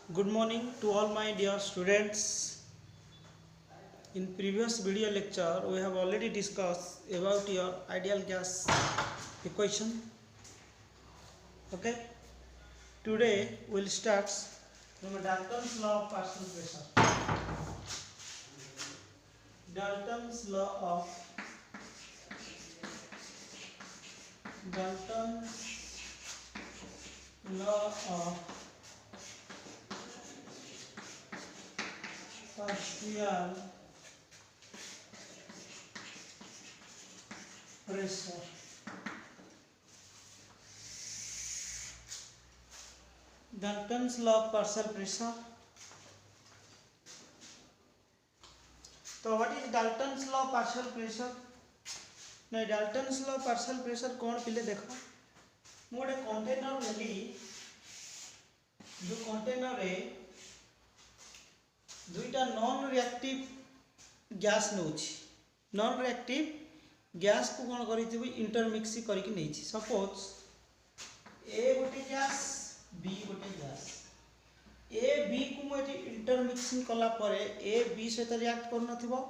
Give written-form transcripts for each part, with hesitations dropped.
Good morning to all my dear students. In previous video lecture, we have already discussed about your ideal gas equation. Okay. Today we'll start from Dalton's law of partial pressure. Dalton's law of partial pressure. Dalton's law of partial pressure. So what is Dalton's law of partial pressure? ना Dalton's law partial pressure कौन पिले देखो मु गोटे container लेली जो container रे दुईटा नॉन रिएक्टिव गैस नउछि नॉन रिएक्टिव गैस को कौन करिथिबि इंटरमिक्स करके नेछि सपोज ए गोटे गैस बी गोटे गैस ए बी को मु एटी इंटरमिक्सिंग कला परे ए बी सहित रिएक्ट कर नथिबो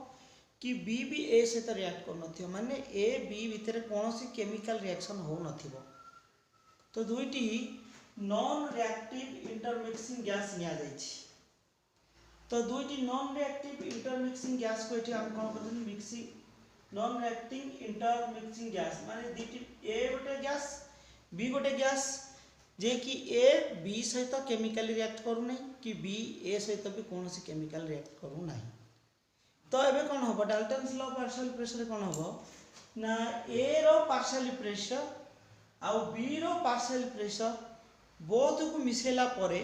कि बी भी ए सहित रिएक्ट कर नथिबो माने ए बी भितर कोनोसी केमिकल रिएक्शन हो नथिबो तो दुईटी नॉन रिएक्टिव इंटरमिक्सिंग गैस निया जाइछि तो दुईटी नॉन रिएक्टिव इंटरमिक्सिंग गैस को एठी हम कोन करथि mixing non reacting intermixing gas माने दुईटी ए गोटे गैस बी गोटे गैस जे कि ए बी सहित केमिकल रिएक्ट करू नै कि बी ए सहित भी कोनोसी केमिकल रिएक्ट करू नै तो एबे कौन हम डाल्टन्स लॉ पार्शियल प्रेशर कौन हम ना ए रो पार्शियल प्रेशर आउ बी रो पार्शियल प्रेशर बोथ को मिसेला परे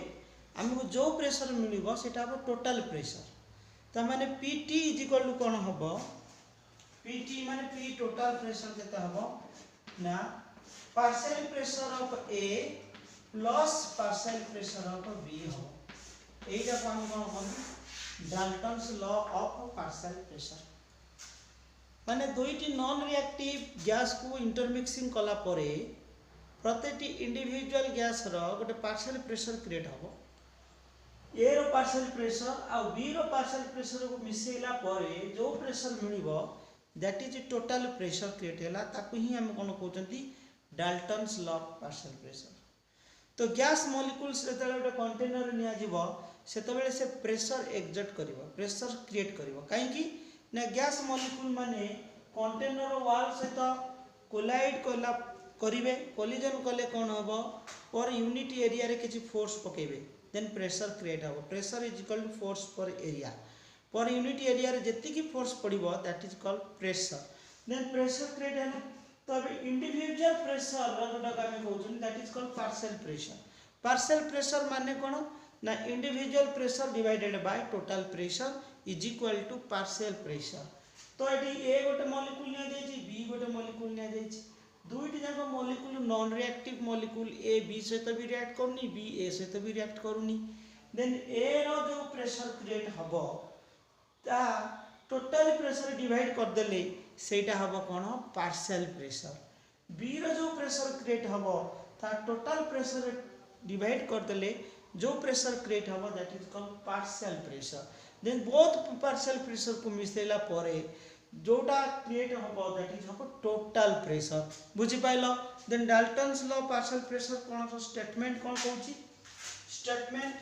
हमको जो प्रेशर मिलिबो सेटा हम टोटल प्रेशर त माने पीटी इज इक्वल टू कौन हम पीटी माने पी टोटल प्रेशर केते हम ना partial pressure of A plus partial pressure of B हो एटा को हम कौन कहू Dalton's law of partial pressure माने दुईटी नॉन रिएक्टिव गैस को इंटरमिक्सिंग कला परे प्रत्येकटी इंडिविजुअल गैस रो गोटे पार्शियल प्रेशर क्रिएट हो ए रो पार्शियल प्रेशर आ बी रो पार्शियल प्रेशर को मिसेला परे जो प्रेशर मिलिबो that is total pressure create होला ताकू ही हम कोन कहउचंती Dalton's law of partial pressure तो गैस मॉलिक्यूल्स जेते गोटे कंटेनर निया जीवो सेतबेले से प्रेशर एक्सर्ट करिवो प्रेशर क्रिएट करिवो काहे कि ना गैस मॉलिक्यूल माने कंटेनर वॉल सहित कोलाइड कला करिवे कोलिजन कले कोन हबो पर यूनिट एरिया रे किछि फोर्स पकेबे देन प्रेशर क्रिएट हबो pressure is equal to force per area per unit area रे जति की फोर्स पड़िबो that is called pressure then pressure create है तब इंडिविजुअल प्रेशर रगडा कामे कहउछन that is called partial pressure माने कोन ना individual pressure divided by total pressure is equal to partial pressure तो एटी ए गोटे मॉलिक्यूल निया जायछि बी गोटे मॉलिक्यूल निया जायछि दुईटी जाको molecule non reactive molecule A B सहित भी रिएक्ट करनी बी ए सहित भी रिएक्ट करूनी देन ए रो जो प्रेशर क्रिएट हबो ता टोटल प्रेशर डिवाइड कर देले सेटा हबो कोन पार्शियल प्रेशर बी रो जो प्रेशर क्रिएट हबो ता टोटल प्रेशर डिवाइड कर देले जो प्रेशर क्रिएट हबो that is called partial pressure then both partial pressure को मिसेला परे जोटा क्रिएट हबो दैट इज हबो टोटल प्रेशर बुझी पाइलो then Dalton's law partial pressure कोन तो स्टेटमेंट कोन कहूची स्टेटमेंट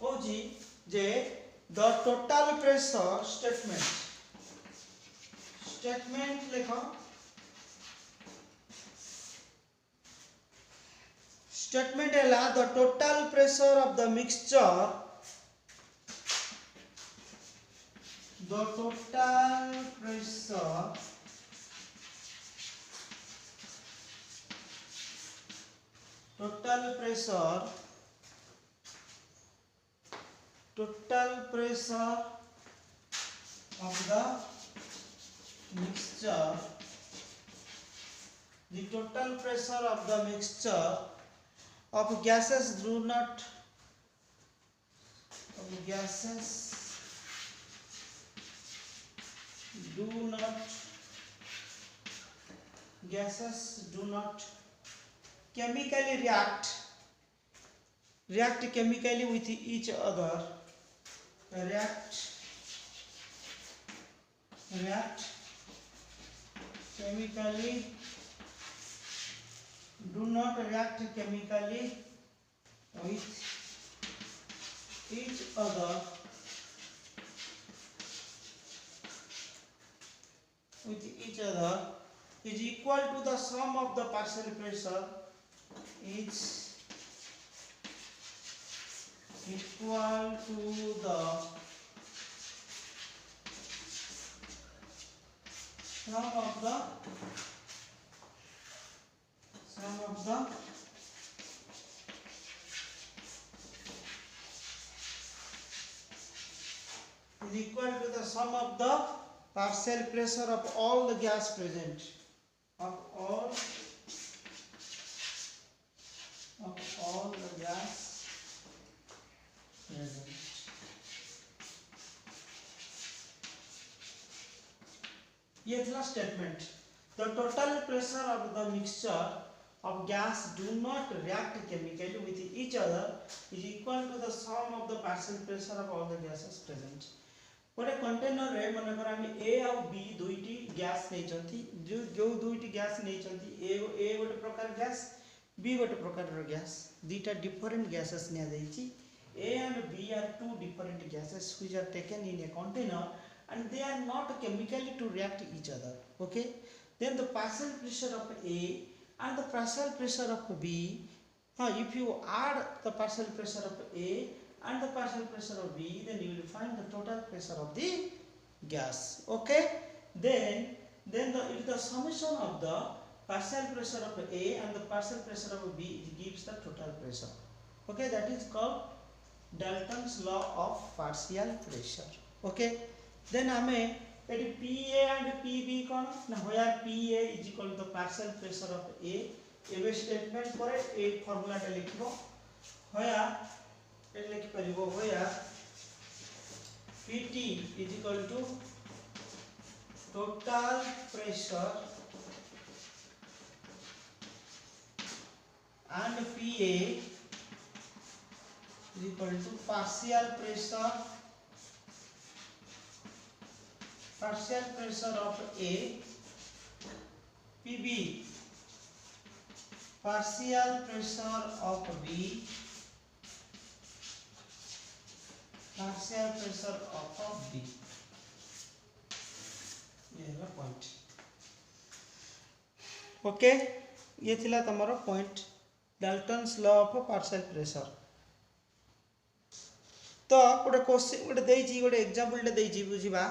कहूची जे द टोटल प्रेशर स्टेटमेंट लिखो स्टेटमेंट है the total pressure of the mixture total pressure of the mixture the total pressure of the mixture of gases do not chemically react react chemically with each other, react chemically, do not react chemically with each other, is equal to the sum of the partial pressure, is equal to the sum of the is equal to the sum of the partial pressure of all the gas present, of all the gas present. ये था statement. The total pressure of the mixture of gas do not react chemically with each other is equal to the sum of the partial pressure of all the gases present. गोटे container रे मनकर आम ए आ B दुईटी gas नहीं जो दुईटी gas नहीं ए गोटे प्रकार gas B गोटे प्रकार गैस दुईटा डिफरेंट गैसेस निया जाइछि A and B are two different gases which are taken in a container and they are not chemically to react each other. Okay, then the partial pressure of A and the partial pressure of B, if you add the partial pressure of A and the partial pressure of B, then you will find the total pressure of the gas. Okay, then the summation of the partial pressure of A and the partial pressure of B gives the total pressure. Okay, that is called Dalton's law of partial pressure. Okay, then हमें eighty PA and PB कौन ना where PA is equal to the partial pressure of A एबे statement पर ए formula टा लिखबो where ए लिखि परिबो where PT is equal to total pressure and PA is equal to partial pressure of A, PB partial pressure of B, partial pressure of B. ये है point. Okay, ये थिला तमरो point Dalton's law of partial pressure. तो गोटे question गोटे देइछि गोटे example टे देइछि बुझिबा.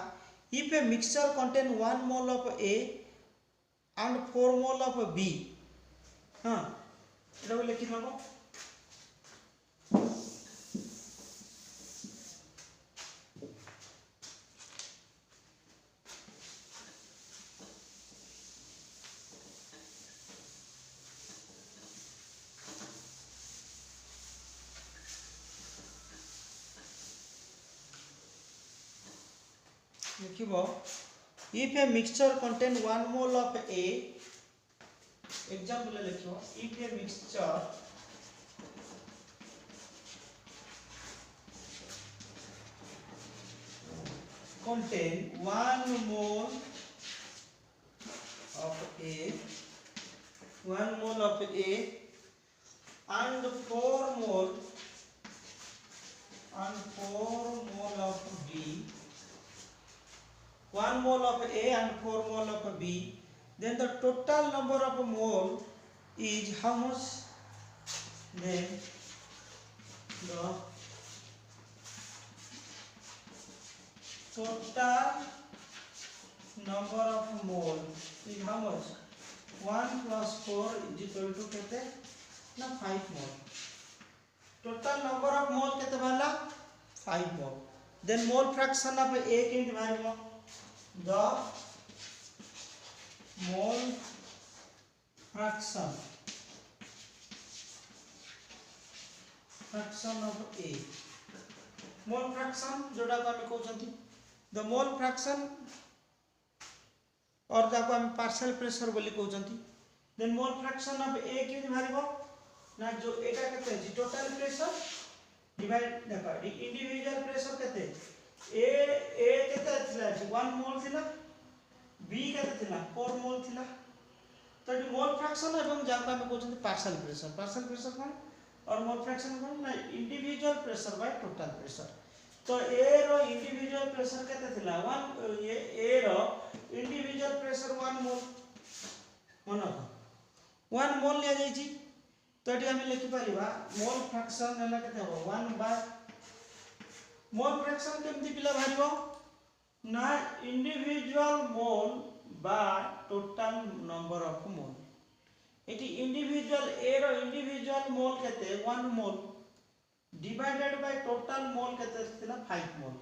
If a mixture contain 1 mole of A and 4 mole of B, এটা বলে লিখি দেব. If a mixture contain 1 mole of A, example लिखो. If a mixture contain 1 mole of A, 1 mole of A and 4 mole of B, 1 mole of A and 4 mole of B, then the total number of mole is how much? Then the total number of mole is how much? 1 plus 4 is equal to kete na 5 mole. Total number of mole kete bhala 5 mole. Then mole fraction of A kente bharibo. The mole fraction of A, mole fraction जोटा को हम कहउछंती the mole fraction और जाको हम partial pressure बोली कहउछंती. then mole fraction of A के भारिबो ना जो एटा केते अछि टोटल प्रेशर डिवाइड देखा इंडिविजुअल प्रेशर केते ए केते थिला 1 मोल थिला बी केते थिला 4 मोल थिला तो ये मोल फ्रैक्शन एवं जाका हम कहउछन पार्शियल प्रेशर कोन और मोल फ्रैक्शन कोन ना individual pressure by total pressure तो ए रो इंडिविजुअल प्रेशर केते थिला 1 ये ए रो इंडिविजुअल प्रेशर 1 मोल मन 1 मोल ले जाई छी तो एटी हम लिखि परिबा मोल फ्रैक्शन हला केते हो 1 बाय मोल फ्रैक्शन केमति पिला भारिबो ना individual mole by total number of mole एटी इंडिविजुअल ए रो इंडिविजुअल मोल केते 1 मोल divided by total mole केते थिला 5 मोल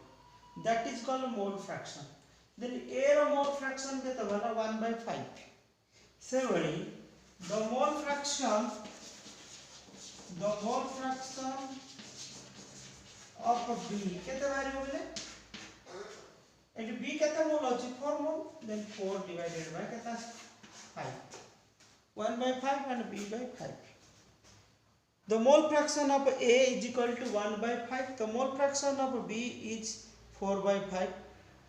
that is called mole fraction then a row mole fraction केते भला 1/5 से वली the mole fraction of b केते बारी बोले एटी b केते मोल अछि 4 मोल then 4 divided by केते 5 1/5 and b/5 the mole fraction of A is equal to 1/5. The mole fraction of B is 4/5.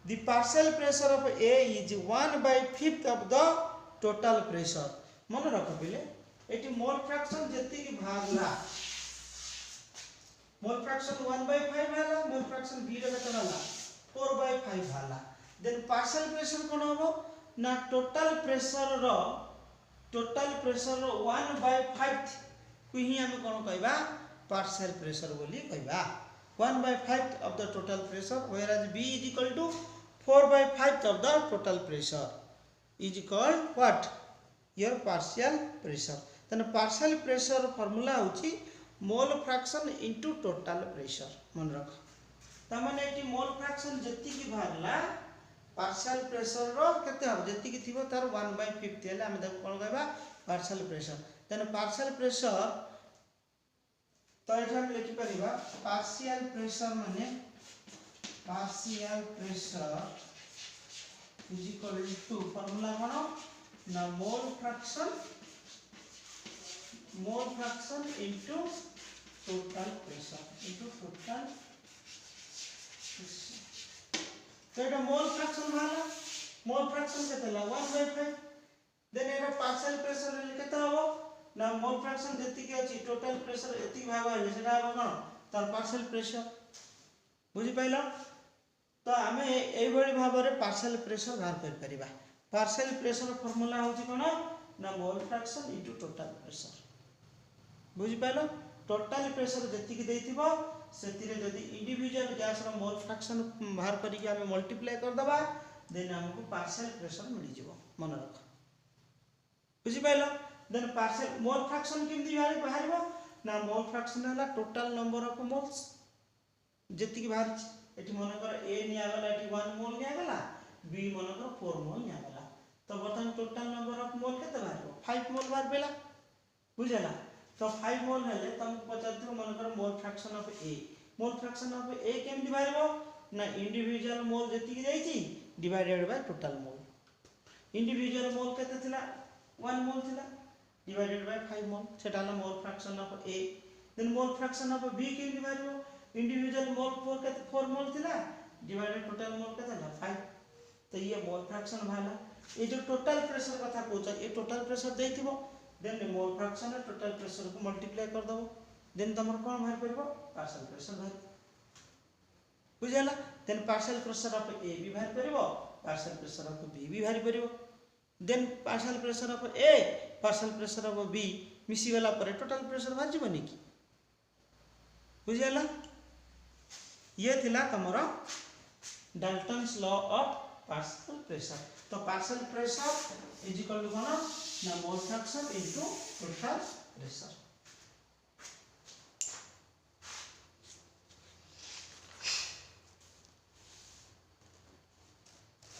The partial pressure of A is 1/5 of the total pressure. मन रख पहले eighty mole fraction जति की भागला mole fraction 1/5 भाला mole fraction B रे केतना ला 4/5 भाला then partial pressure कोन होबो ना total pressure रो 1/5 कुही हम कोन कहबा पार्शियल प्रेशर बोली कहबा 1/5 of the total pressure whereas B is equal to 4/5 of the total pressure is called what your partial pressure then partial pressure formula होची mole fraction into total pressure मन रख त माने eighty mole fraction जति की भागला partial pressure रो केते हो जति की थिबो तार 1/5 हेले हम देखो कोन कहबा partial pressure then partial pressure तो एठा हम लिखि परिबा partial pressure माने partial pressure is equal to formula कोन ना mole fraction into total pressure तो एटा mole fraction वाला mole fraction केते ला 1/5 देन एरा पार्शियल प्रेशर ले केता हो ना मोल फ्रैक्शन जति के अछि टोटल प्रेशर एति भाग है सेटा हो कोन तार पार्शियल प्रेशर बुझि पाइलो तो हमें एई बडी भाबरे पार्शियल प्रेशर बाहर कर परिबा पार्शियल प्रेशर फार्मूला होछि कोन ना mole fraction into total pressure बुझि पाइलो टोटल प्रेशर जति के देथिबो सेतिरे जदि इंडिविजुअल गैस रो मोल फ्रैक्शन बाहर करी के हमें मल्टीप्लाई कर दबा देन हमको पार्शियल प्रेशर मिल जिवो मन रख बुझि पाइलो देन पार्शियल मोल फ्रैक्शन केमति बाहरिबो ना मोल फ्रैक्शन हला टोटल नंबर ऑफ मोल्स जति की बाहर एटी मन कर a निया गला एटी 1 मोल निया गला b मन कर 4 मोल निया गला तो बर्तन टोटल नंबर ऑफ मोल केते बाहरिबो 5 मोल बाहर पेला बुझला तो 5 मोल हेले तुम पचारथिबो मन कर मोल फ्रैक्शन ऑफ a केमति बाहरिबो ना इंडिविजुअल मोल जति की जाईची divided by total mole individual mole केते थिला 1 मोल थिला divided by 5 मोल सेटा ना mole fraction of A then mole fraction of B के डिवाइड हो इंडिविजुअल मोल 4 मोल थिला डिवाइडेड टोटल मोल केते ना 5 तो ये मोल फ्रैक्शन भाला ये जो टोटल प्रेशर कथा कहउछ ये टोटल प्रेशर देथिबो देन मोल फ्रैक्शन और टोटल प्रेशर को मल्टीप्लाई कर दबो देन तमर कोन बाहर परबो पार्शियल प्रेशर बाहर बुझला then partial pressure of A भी बाहर परबो पार्शियल प्रेशर ऑफ B भी बाहर परबो then partial pressure of A partial pressure of B मिसी वाला पर टोटल प्रेशर बाहर जीवनी की बुझला ये थिला तमरो Dalton's law of partial pressure तो partial pressure is equal to कोन ना mole fraction into total pressure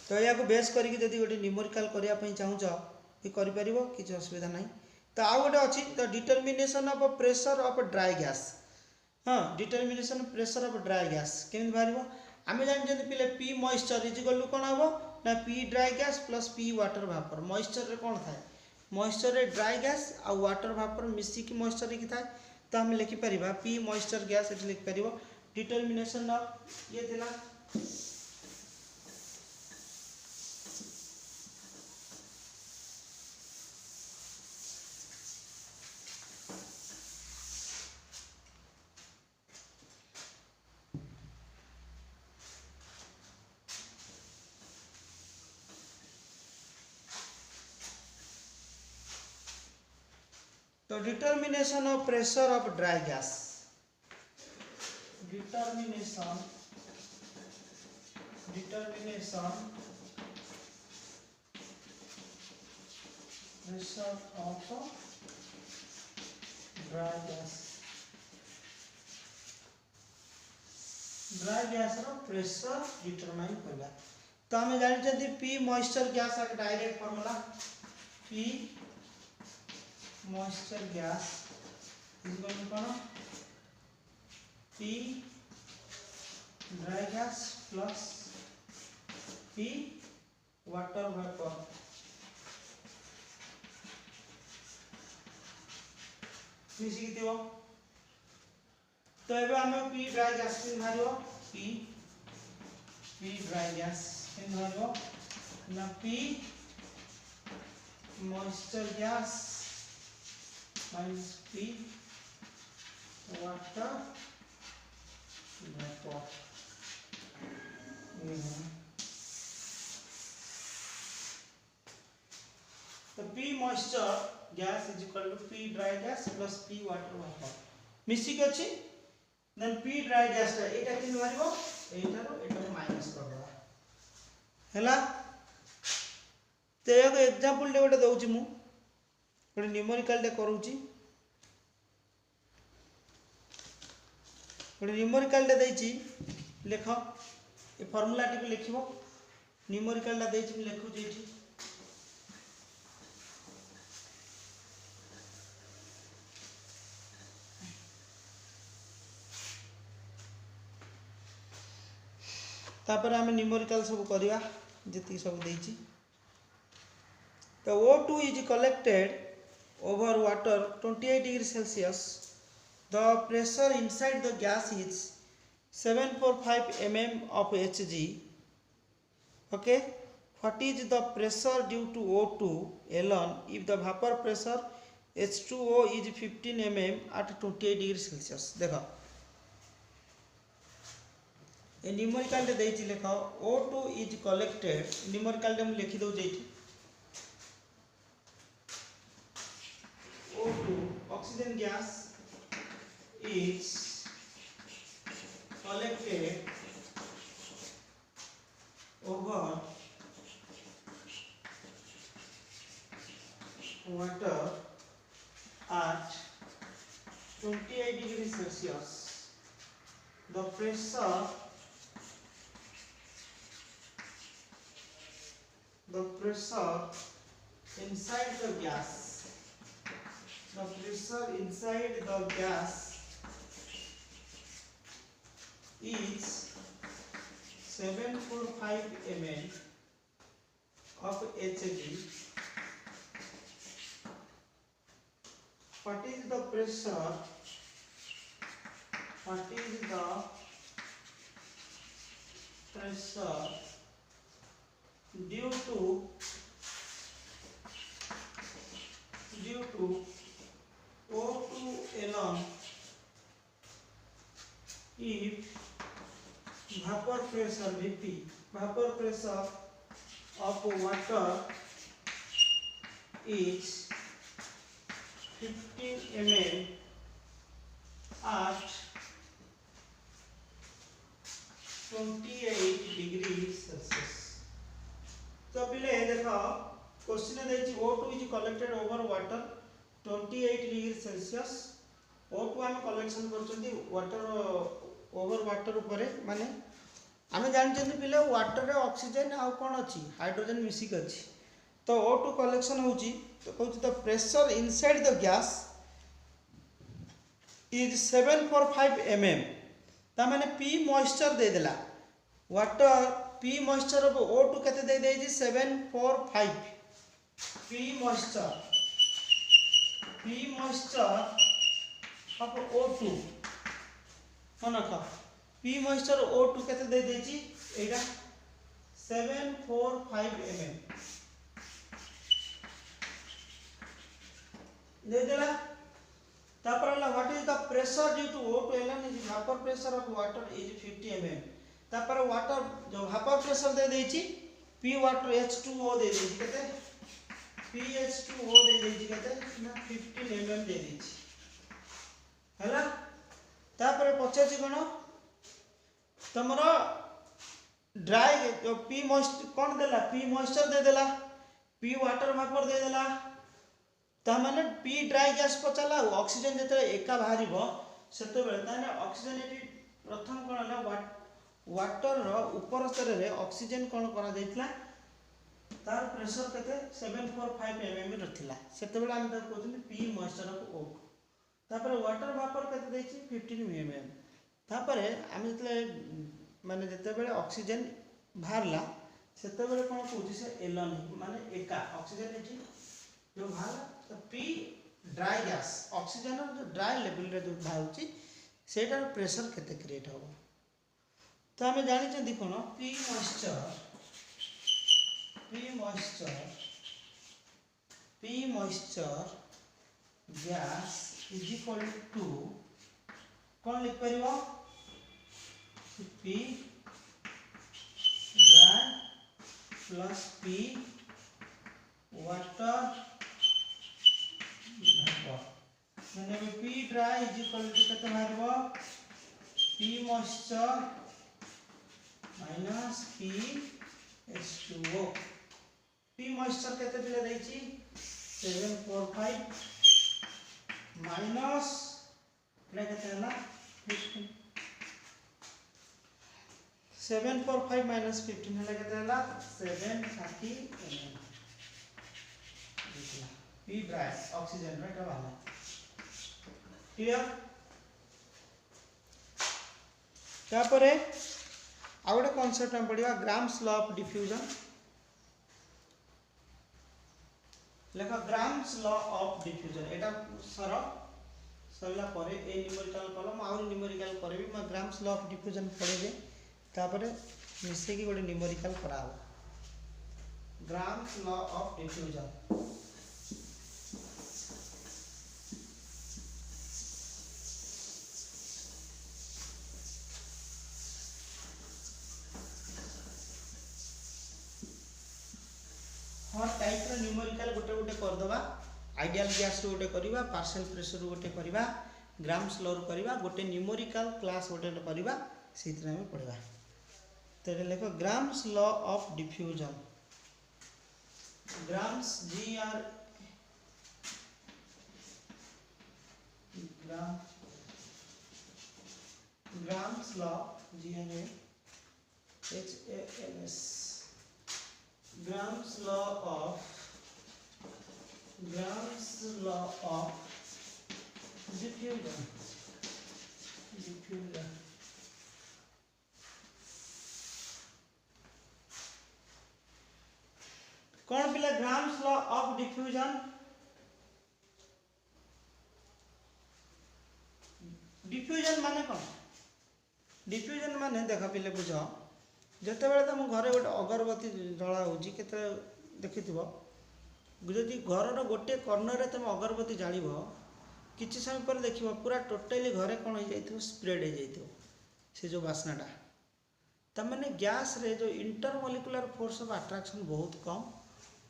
तो या को बेस करी जदि गोटे न्यूमेरिकल करिया पई चाहू छ कि करि परिबो किछ असुविधा नाही तो आ गोटे अछि the determination of pressure of dry gas हां determination pressure of dry gas केन बारिबो आमे जान जदि पिले P moisture is equal to कोन हबो ना P dry gas plus P water vapour moisture रे कोन थाए मॉइस्चर रे ड्राई गैस आ वाटर भापर मिसिकी मॉइस्चर की थाए तो आम लिखिपर पी मॉइस्चर गैस ये लिखिपर डिटर्मिनेशन ऑफ ये थिला तो determination of pressure of dry gas determination pressure of dry gas रो प्रेशर डिटरमाइन करला तो आम जानते P moisture gas direct formula P moisture gas equal to कौन P dry gas plus P water vapour मिसिकी थी तो ये आम पी ड्राई गैस बाहर पी ड्राई गैस बाहर ना P moisture gas minus P water vapor तो P moisture gas is equal to P dry gas plus P water vapor मिसिक अछि देन P dry gas टा एटा किन मारिबो एटारो एटारो माइनस कर देबा हैला ते एक एग्जांपल ले गोटे दउची मु गोटे न्यूमेरिकल टे करूची गोटे न्यूमेरिकल टे देइची लेख ए फार्मूला टी लिखिबो न्यूमेरिकल टा देइची मु लिखुची एठी तापर आम न्यूमेरिकल सब करवा जी सब देइची तो O2 is collected over water 28 degrees Celsius. The pressure inside the gas is 745 mm of Hg. Okay. What is the pressure due to O2 alone if the vapor pressure H2O is 15 mm at 28 degrees Celsius? देखो ये numerical टे देइची लेखा O2 is collected numerical टे हम लिखि दउ जेठी O2 oxygen gas is collected over water at 28 degrees Celsius. The pressure inside the gas is 745 ml of Hg. What is the pressure due to O2 alone if vapor pressure Vp of water is 15 ml at 28 degrees Celsius. तो पिले देखो question देछि O2 is collected over water 28 degree Celsius O2 आम collection करछंती water over water ऊपर माने आम जानछंती पिले water रे ऑक्सीजन आ कोन अछि हाइड्रोजन मिसिक अछि तो O2 कलेक्शन होछि तो कहउछि the pressure inside the gas is 745 mm ता माने P मॉइस्चर दे देला water P moisture of O2 केते दे देछि 745 P moisture P moisture of O2 मन रख P moisture O2 केते दे देची एटा 745 mm दे देला तापर what is the pressure due to O2 alone is vapour pressure of water is 50 mm तापर वाटर जो वेपर प्रेशर दे देची P वाटर H2O दे देची केते PH2O दे देची केते ना 15 mm दे देची हैला तापर पछाची कोन तमरो ड्राई जो P मॉइस्चर कोन देला P मॉइस्चर दे देला P वाटर वेपर दे देला ता माने P ड्राई गैस पचला ऑक्सीजन जते एका बाहरिबो सेतो बेले ताने ऑक्सीजन एटी प्रथम कोन हला वाटर रो ऊपर स्तर रे ऑक्सीजन कोन करा देतला तार प्रेशर केते 745 mm रथिला सेतो बेले हम त कहथि P मॉइस्चर ऑफ O तापर वाटर वेपर केते देछि 15 mm तापर हम जते माने जते बेले ऑक्सीजन बाहरला सेतो बेले कोन कहथि से एलन माने एका ऑक्सीजन एटी जो बाहर तो P ड्राई गैस ऑक्सीजन जो ड्राई लेवल रे जो बाहुची सेटार प्रेशर केते क्रिएट हो तो हमें जानि चंदी कोन P moisture gas is equal to कौन लिख परिबो P dry plus P water मैंने P dry is equal to केते मारबो P moisture minus P H2O P moisture केते दिले दैछि 745 माइनस ले केते हला 15 745 माइनस 15 हला केते हला 730 mm P ड्राई ऑक्सीजन में का वाला क्लियर तापरे आ गोटे कांसेप्ट हम पढ़िबा ग्राम्स लॉ ऑफ डिफ्यूजन लेखा ग्राम्स लॉ ऑफ डिफ्यूजन एटा सरला परे ए न्यूमेरिकल कॉलम आउर न्यूमेरिकल करे भी मैं ग्राम्स लॉ ऑफ डिफ्यूजन पढ़ेबे तापरे मिसे की गोटे न्यूमेरिकल कराबो ग्राम्स लॉ ऑफ डिफ्यूजन हर टाइप रो न्यूमेरिकल गोटे गोटे कर दबा आइडियल गैस रो गोटे करबा पार्शियल प्रेशर रो गोटे करबा ग्राम्स लॉ रो करबा गोटे न्यूमेरिकल क्लास गोटे करबा सेतिर हम पढ़बा तो लेखो Graham's law of diffusion Graham's Graham's law GRAMS Gram's law of diffusion कौन पिला Gram's law of diffusion माने कौन डिफ्यूजन माने देखा पिले बुझ जते बेले तुम घरे गोटे अगरबत्ती जला होची केते देखिथिबो जदि घर रो गोटे कॉर्नर रे तुम अगरबत्ती जालिबो किछि समय पर देखिबो पूरा टोटली घरे कोन हो जाइथिबो स्प्रेड हो जाइथिबो से जो वासनाटा त माने गैस रे जो इंटरमोलिकुलर फोर्स ऑफ अट्रैक्शन बहुत कम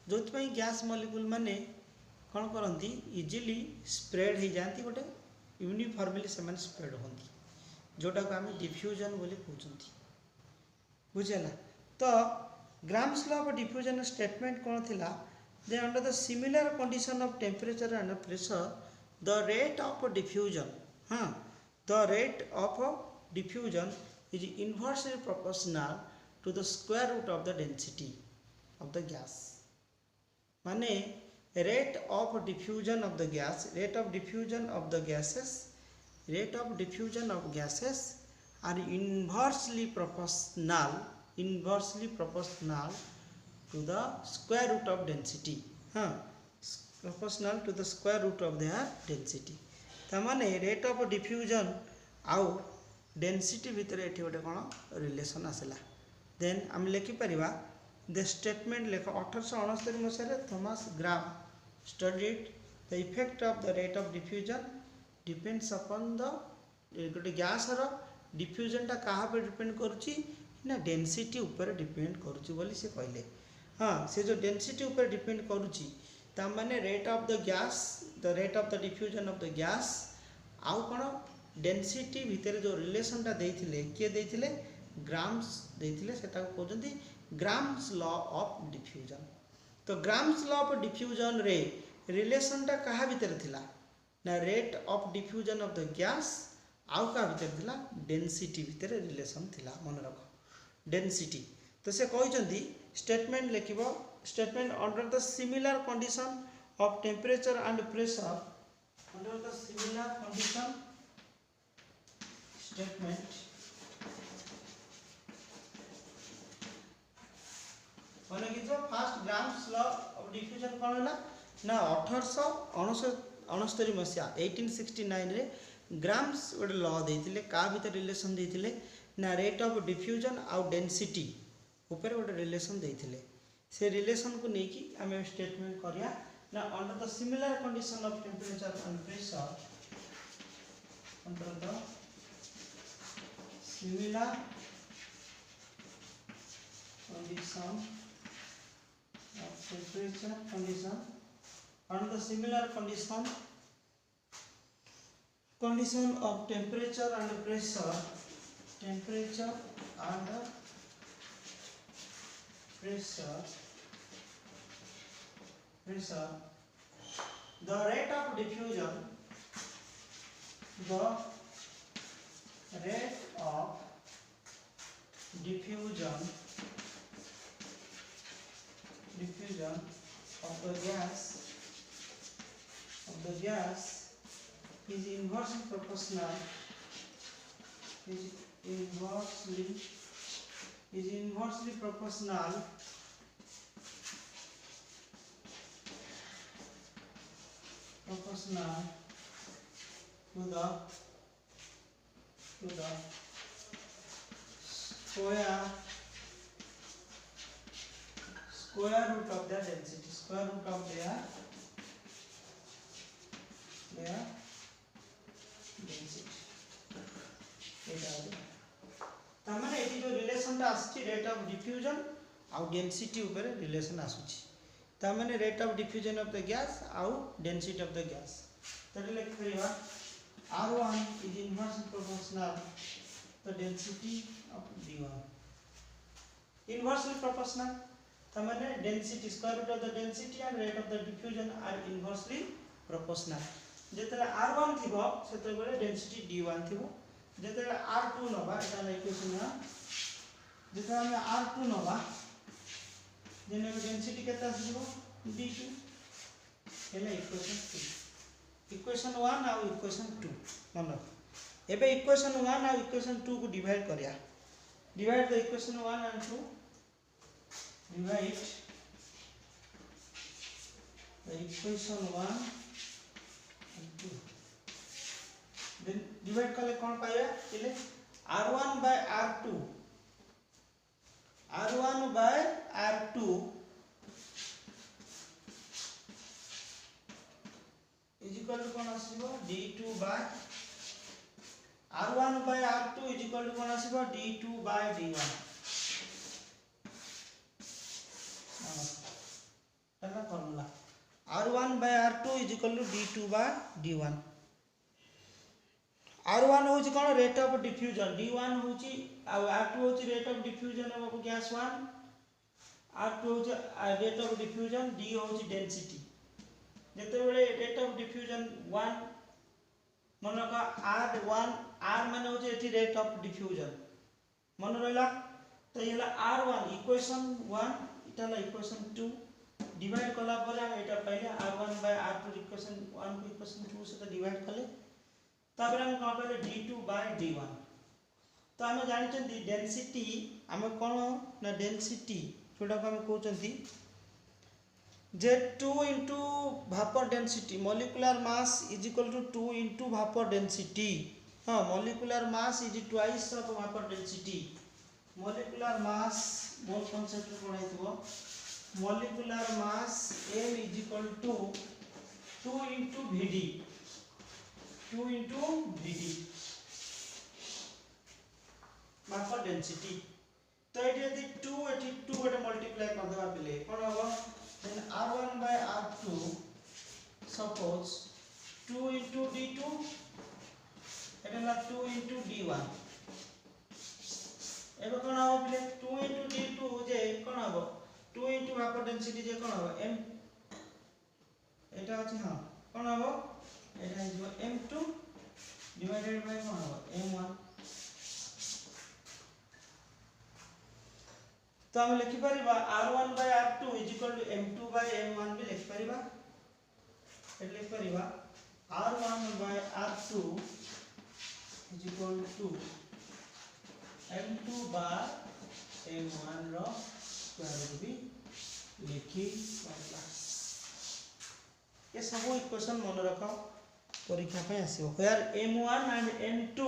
जोति पई गैस मॉलिक्यूल माने कोन करंती इजीली स्प्रेड हो जांती गोटे यूनिफॉर्मली से माने स्प्रेड होंती जोटा को हम डिफ्यूजन बोली कहउचंती बुझेला तो Graham's law of diffusion statement कौन थिला जे under the similar condition of temperature and pressure the rate of diffusion the rate of diffusion is inversely proportional to the square root of the density of the gas माने rate of diffusion of the gas rate of diffusion of the gases are inversely proportional to the square root of density proportional to the square root of their density तामाने rate of diffusion आउ density भितर एठी गोटे कोन relation आसला then हम लिखि परिबा the statement लेख 1869 मसीह Thomas Graham studied the effect of the rate of diffusion depends upon the गोटे गैस रो डिफ्यूजन टा कहा पे डिपेंड करूची ना डेंसिटी ऊपर डिपेंड करूची बोली से कहले हाँ से जो डेंसिटी ऊपर डिपेंड करूची ता माने rate of the gas the rate of the diffusion of the gas आउ कोन डेंसिटी भितर जो रिलेशन टा देथिले के देथिले ग्राम्स देथिले सेटा को कहजंती ग्राम्स लॉ ऑफ डिफ्यूजन तो ग्राम्स लॉ ऑफ डिफ्यूजन रे रिलेशन टा कहा भितर थिला ना rate of diffusion of the gas आउ का भितर थिला डेंसिटी भितर रिलेशन थिला मन रख डेंसिटी तो से कहजंती स्टेटमेंट लिखिबो statement under the similar condition of temperature and pressure under the similar condition statement माने कि जो first Graham's law of diffusion कोन होला ना 1869 मसिया 1869 रे ग्राम्स गोटे लॉ देथिले का भीतर रिलेशन देथिले ना रेट ऑफ डिफ्यूजन आउ डेंसिटी ऊपर गोटे रिलेशन देथिले से रिलेशन को नेकी हमें स्टेटमेंट करिया ना under the similar condition of temperature and pressure under the similar condition of temperature condition under the similar condition of temperature and pressure the rate of diffusion of the gas is inversely proportional to the square root of their density square root of their density तामाने एटी जो relation टा आछि rate of diffusion आउ density ऊपर relation आसुछि तामाने rate of diffusion of the gas आउ डेंसिटी ऑफ द गैस तले लिख परिबा R1 is inversely proportional to density of D1 inversely proportional तामाने density square root of the density and rate of the diffusion are inversely proportional जेतले R1 थिबो सेते बेले density D1 थिबो जेतले R2 नबा एटा ला इक्वेशन ना जेतले हम R2 नबा जेने डेंसिटी केता आसीबो D2 एला इक्वेशन 1 आ इक्वेशन 2 मन एबे इक्वेशन 1 आ इक्वेशन 2 को डिवाइड करिया divide the equation 1 and 2 divide the equation 1 and 2 then divide kale kon paiba ile r1 by r2 is equal to kon asibo d2 by r1 by r2 is equal to kon asibo d2 by d1 formula r1 by r2 is equal to d2 by d1 r1 होची कोन rate of diffusion d1 होची आ r2 होची rate of diffusion of gas 1 r2 होची rate of diffusion d होची density जते बेले rate of diffusion 1 मन का r1 r माने होची एठी रेट ऑफ डिफ्यूजन मन रहला तो येला r1 equation 1 Itala equation 2 divide कला पर हम एटा पहले r1 by r2 इक्वेशन 1 को इक्वेशन 2 से तो डिवाइड कले तापर हम का पहले d2 by d1 तो हम जानि छथि डेंसिटी हम कोन ना डेंसिटी जोटा को हम कहउछथि जे 2 into vapor density molecular mass is equal to 2 into vapor density. हाँ, molecular mass is twice of vapor density. molecular mass mole concept रे पढ़ाई थो molecular mass m is equal to 2 into vd 2 into vd vapor density. तो ये यदि 2 eighty 2 गोटे multiply कर देबा पिले कोन होबो then r1 by r2 suppose 2 into d2 Etah 2 into d1 एबे कोन होबो पिले 2 into d2 जे कोन होबो 2 into vapor density जे कोन होबो m एटा अछि हां कोन होबो एटा हिजो m2 डिवाइडेड बाय कोन होबो m1. तो हम लिखि परिबा r1 by r2 is equal to m2 by m1 भी लिखि परिबा एट लिखि परिबा r1 by r2 is equal to m2 by m1 रो स्क्वायर रूट भी लिखि परिबा. ये सब इक्वेशन मन रखो परीक्षा पे आसीबो where m1 and m2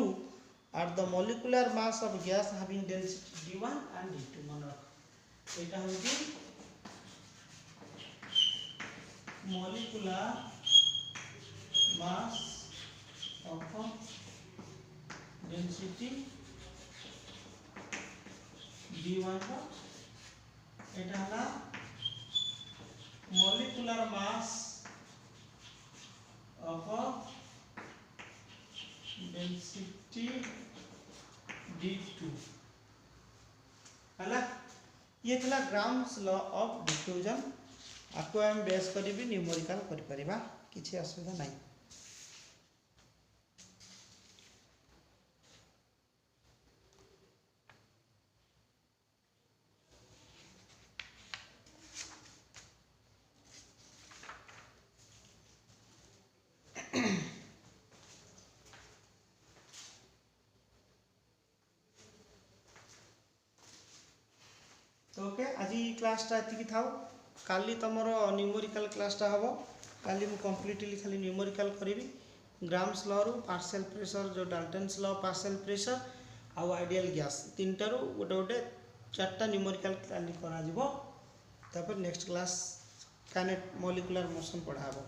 are the molecular mass of gas having density d1 and d2 मन रखो. এটা হচ্ছে molecular mass of density d1 रो এটা হলো molecular mass of density d2 हला. ये थला ग्राम्स लॉ ऑफ डिफ्यूजन आपको हम बेस करी भी न्यूमेरिकल करि परिबा किछि असुविधा नाही. तो ओके आज क्लासटा एतिकी थाउ काली तमर न्यूमेरिकल क्लासटा हबो काली मु कंप्लीटली खाली न्यूमेरिकल करिवि ग्राम्स लॉ रो पार्शियल प्रेशर जो डाल्टन्स लॉ पार्शियल प्रेशर आ आइडियल गैस तीनटा रो गोटे गोटे चारटा न्यूमेरिकल काली करा जिवो तापर नेक्स्ट क्लास कानेट मॉलिक्यूलर मोशन पढ़ा हबो.